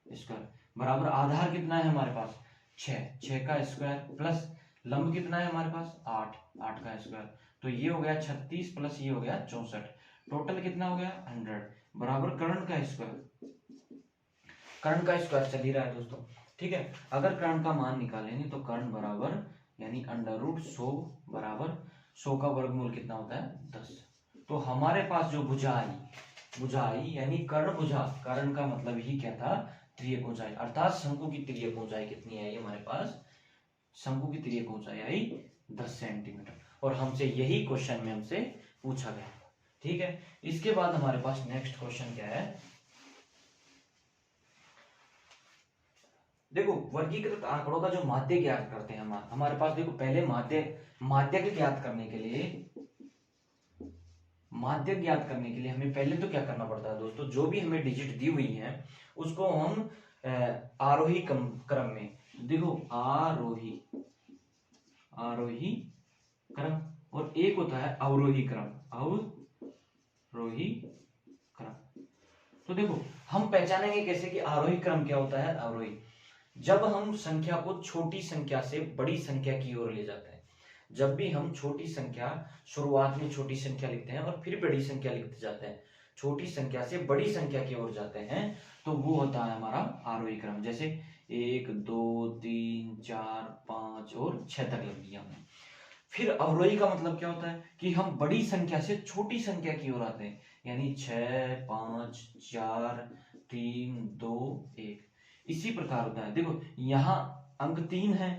स्क्वायर बराबर आधार कितना है हमारे पास 6 का स्क्वायर प्लस लंब कितना है हमारे पास 8 का स्क्वायर। तो ये हो गया 36 प्लस ये हो गया 64, टोटल कितना हो गया 100 बराबर कर्ण का स्क्वायर, कर्ण का स्क्वायर चल ही रहा है दोस्तों, ठीक है। अगर कर्ण का मान निकालेंगे तो कर्ण बराबर यानी √100 बराबर 100 का वर्गमूल कितना होता है 10। तो हमारे पास जो भुजा आई यानी कर्ण भुजा, कर्ण का मतलब ही क्या था त्रियक ऊंचाई, अर्थात शंकु की त्रियक ऊंचाई कितनी आई हमारे पास, शंकु की त्रियक ऊंचाई आई 10 सेंटीमीटर, और हमसे यही क्वेश्चन में हमसे पूछा गया, ठीक है। इसके बाद हमारे पास नेक्स्ट क्वेश्चन क्या है, देखो वर्गीकृत आंकड़ों का जो माध्य ज्ञात करते हैं हमारे पास, देखो पहले माध्य के ज्ञात करने के लिए, माध्य ज्ञात करने के लिए हमें पहले तो क्या करना पड़ता है दोस्तों, जो भी हमें डिजिट दी हुई है उसको हम आरोही क्रम में, देखो आरोही क्रम, और एक होता है अवरोही क्रम, अवरोही क्रम। तो देखो हम पहचानेंगे कैसे कि आरोही क्रम क्या होता है, अवरोही जब हम संख्या को छोटी संख्या से बड़ी संख्या की ओर ले जाते हैं, जब भी हम छोटी संख्या, शुरुआत में छोटी संख्या लिखते हैं और फिर बड़ी संख्या लिखते जाते हैं, छोटी संख्या से बड़ी संख्या की ओर जाते हैं, तो वो होता है हमारा आरोही क्रम। जैसे 1 2 3 4 5 और 6 तक लिख दिया हमने। फिर अवरोही का मतलब क्या होता है कि हम बड़ी संख्या से छोटी संख्या की ओर आते हैं, यानी 6 5 4 3 2 1। इसी प्रकार होता है, देखो यहाँ अंक 3 है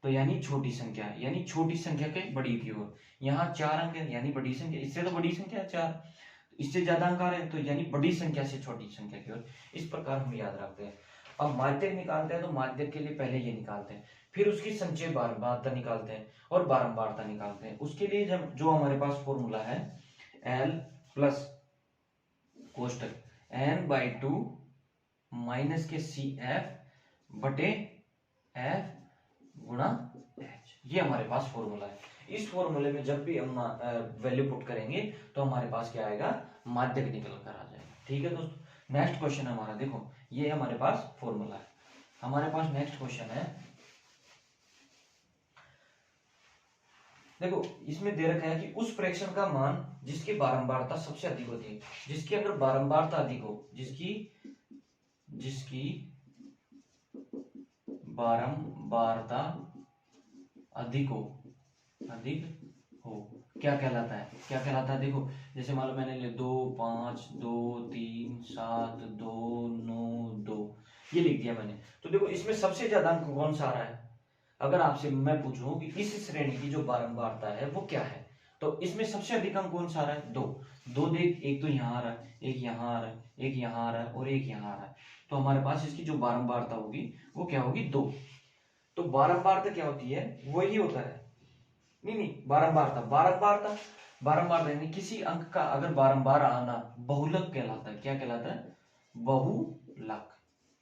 तो यानी छोटी संख्या, यानी छोटी संख्या के बड़ी की ओर, यहाँ 4 अंक है यानी बड़ी संख्या, इससे तो बड़ी संख्या है 4, इससे ज्यादा अंक आ रहे हैं तो यानी बड़ी संख्या से छोटी संख्या की ओर। इस प्रकार हम याद रखते हैं। अब माध्य निकालते हैं तो माध्य के लिए पहले ये निकालते हैं, फिर उसकी संचय बारंबारता निकालते हैं और बारंबारता निकालते हैं। उसके लिए जब जो हमारे पास फॉर्मूला है L प्लस कोष्टक n/2 माइनस के CF बटे F गुणा H, ये हमारे पास फॉर्मूला है। इस फॉर्मूले में जब भी हम वैल्यू पुट करेंगे तो हमारे पास क्या आएगा, माध्यक निकल कर आ जाएगा, ठीक है दोस्तों। नेक्स्ट क्वेश्चन हमारा, देखो ये हमारे पास फॉर्मूला है। हमारे पास नेक्स्ट क्वेश्चन है, देखो इसमें दे रखा है कि उस प्रेक्षण का मान जिसकी बारंबारता सबसे अधिक होती है, जिसकी अगर बारंबारता अधिक हो, जिसकी बारंबारता अधिक हो क्या कहलाता है, देखो जैसे मान लो मैंने ले 2 5 2 3 7 2 9 2 ये लिख दिया मैंने, तो देखो इसमें सबसे ज्यादा अंक कौन सा आ रहा है। अगर आपसे मैं पूछूं कि इस श्रेणी की जो बारंबारता है वो क्या है, तो इसमें सबसे अधिक अंक कौन सा आ रहा है, 2 देख, एक तो यहाँ आ रहा है, एक यहाँ आ रहा है, एक यहाँ आ रहा है और एक यहाँ आ रहा है, तो हमारे पास इसकी जो बारंबारता होगी वो क्या होगी 2। तो बारंबारता क्या होती है, वही होता है, नहीं बारंबारता यानी किसी अंक का अगर बारंबार आना बहुलक कहलाता है, क्या कहलाता है, बहुलक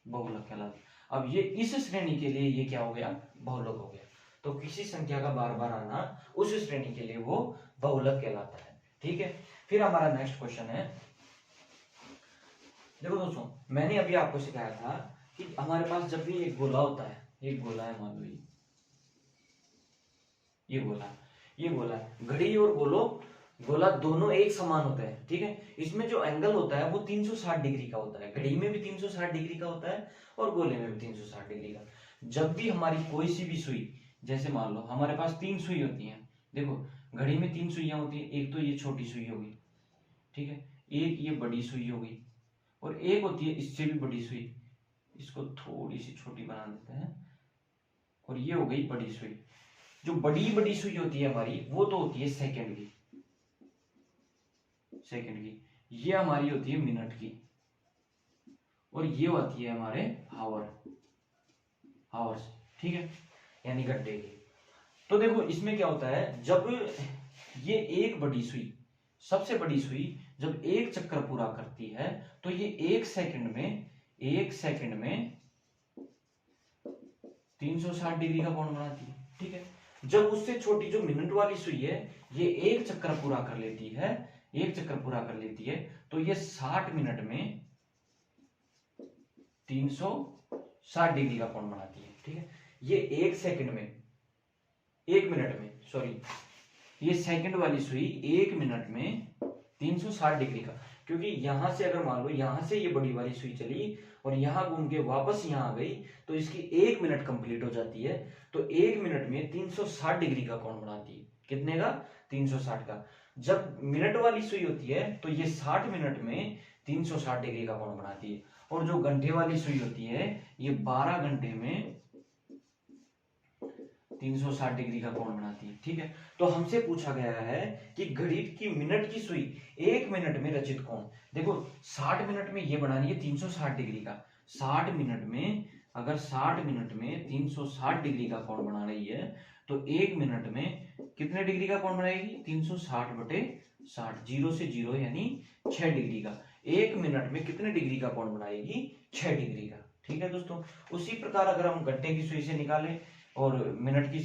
कहलाता है। अब ये इस श्रेणी के लिए ये क्या हो गया, बहुलक हो गया। तो किसी संख्या का बार बार आना उस श्रेणी के लिए वो बहुलक कहलाता है, ठीक है। फिर हमारा नेक्स्ट क्वेश्चन है, देखो दोस्तों मैंने अभी आपको सिखाया था कि हमारे पास जब भी एक गोला होता है, एक गोला है, मान लो ये गोला है, घड़ी और गोला दोनों एक समान होते हैं, ठीक है। इसमें जो एंगल होता है वो 360 डिग्री का होता है, घड़ी में भी 360 डिग्री का होता है और गोले में भी 360 डिग्री का। जब भी हमारी कोई सी भी सुई, जैसे मान लो हमारे पास 3 सुई होती हैं, देखो घड़ी में 3 सुइयां होती है, एक तो ये छोटी सुई होगी, ठीक है, एक ये बड़ी सुई होगी और एक होती है इससे भी बड़ी सुई, इसको थोड़ी सी छोटी बना देते हैं और ये हो गई बड़ी सुई। जो बड़ी बड़ी सुई होती है हमारी वो तो होती है सेकंड की, ये हमारी होती है मिनट की और ये होती है हमारे हावर्स, ठीक है, यानी घंटे की। तो देखो इसमें क्या होता है, जब ये एक बड़ी सुई, सबसे बड़ी सुई जब एक चक्कर पूरा करती है तो ये एक सेकंड में 360 डिग्री का कोण बनाती है, ठीक है। जब उससे छोटी जो मिनट वाली सुई है ये एक चक्कर पूरा कर लेती है, तो ये 60 मिनट में 360 डिग्री का कोण बनाती है, ठीक है। ये ये सेकंड वाली सुई एक मिनट में 360 डिग्री का, क्योंकि यहां से अगर मान लो यहां से ये बड़ी वाली सुई चली और यहां घूम के वापस यहां आ गई तो इसकी 1 मिनट कंप्लीट हो जाती है, तो 1 मिनट में 360 डिग्री का कोण बनाती है। कितने का? 360 का। जब मिनट वाली सुई होती है तो ये 60 मिनट में 360 डिग्री का कोण बनाती है, और जो घंटे वाली सुई होती है ये 12 घंटे में 360 डिग्री का कोण बनाती है, ठीक है। तो हमसे पूछा गया है कि घड़ी की मिनट की सुई 1 मिनट में रचित कोण, देखो 60 मिनट में ये बनानी है 360 डिग्री का, 60 मिनट में अगर 60 मिनट में 360 डिग्री का कोण बना रही है तो 1 मिनट में कितने डिग्री का कोण बनाएगी? 360 बटे 60, 0 से 0 यानी 6 डिग्री का। 1 मिनट में कितने डिग्री का कोण बनाएगी? 6 डिग्री का, ठीक है दोस्तों। उसी प्रकार अगर हम घंटे की सुई से निकालें और मिनट की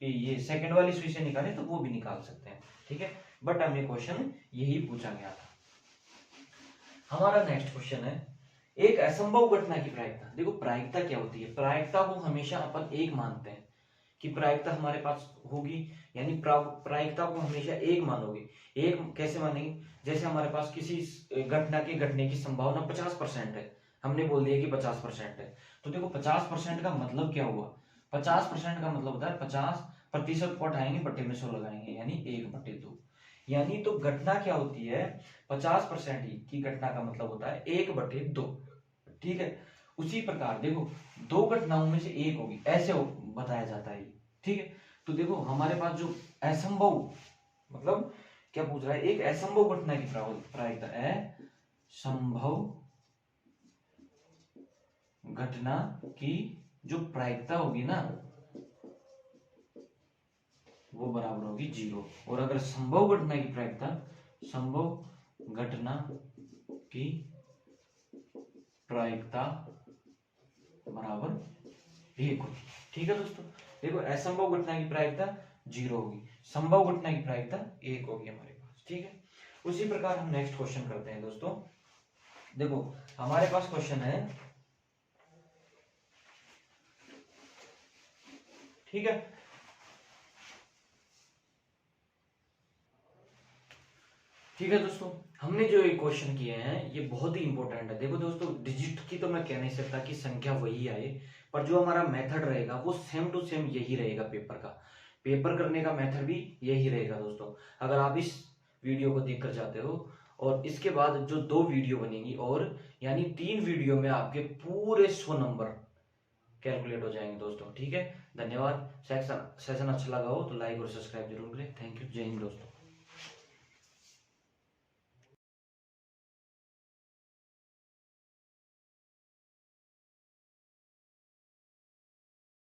ये सेकंड वाली सुई से निकालें तो वो भी निकाल सकते हैं, ठीक है। बट हमें क्वेश्चन यही पूछा गया था। हमारा नेक्स्ट क्वेश्चन है, एक असंभव घटना की प्रायिकता। देखो प्रायिकता क्या होती है? प्रायिकता को हमेशा अपन एक मानते हैं कि प्रायिकता हमारे पास होगी, यानी प्रायिकता को हमेशा एक मानोगे। एक कैसे मानेंगे? जैसे हमारे पास किसी घटना के घटने की संभावना 50% है, हमने बोल दिया कि 50% है, तो देखो 50% का मतलब क्या हुआ? 50% का मतलब होता है 50% को हटाएंगे बटे में 100 लगाएंगे, यानी 1/2। यानी तो घटना क्या होती है? 50% की घटना का मतलब होता है 1/2, ठीक है। उसी प्रकार देखो 2 घटनाओं में से एक होगी, ऐसे बताया जाता है, ठीक है। तो देखो हमारे पास जो असंभव, मतलब क्या पूछ रहा है? एक असंभव घटना की प्रायिकता, असंभव घटना की जो प्रायिकता होगी ना वो बराबर होगी 0। और अगर संभव घटना की प्रायिकता, संभव घटना की प्रायिकता बराबर 1 होगी, ठीक है दोस्तों। देखो असंभव घटना की प्रायिकता 0 होगी, संभव घटना की प्रायिकता 1 होगी हमारे पास, ठीक है। उसी प्रकार हम नेक्स्ट क्वेश्चन करते हैं दोस्तों। देखो हमारे पास क्वेश्चन है, ठीक है। ठीक है दोस्तों, हमने जो ये क्वेश्चन किए हैं ये बहुत ही इंपॉर्टेंट है। देखो दोस्तों, डिजिट की तो मैं कह नहीं सकता कि संख्या वही आए, पर जो हमारा मेथड रहेगा वो सेम टू सेम यही रहेगा। पेपर करने का मेथड भी यही रहेगा दोस्तों। अगर आप इस वीडियो को देखकर जाते हो और इसके बाद जो 2 वीडियो बनेंगी, और यानी 3 वीडियो में आपके पूरे 100 नंबर कैलकुलेट हो जाएंगे दोस्तों, ठीक है। धन्यवाद। सेशन अच्छा लगा हो तो लाइक और सब्सक्राइब जरूर करें। Thank you. जय हिंद दोस्तों।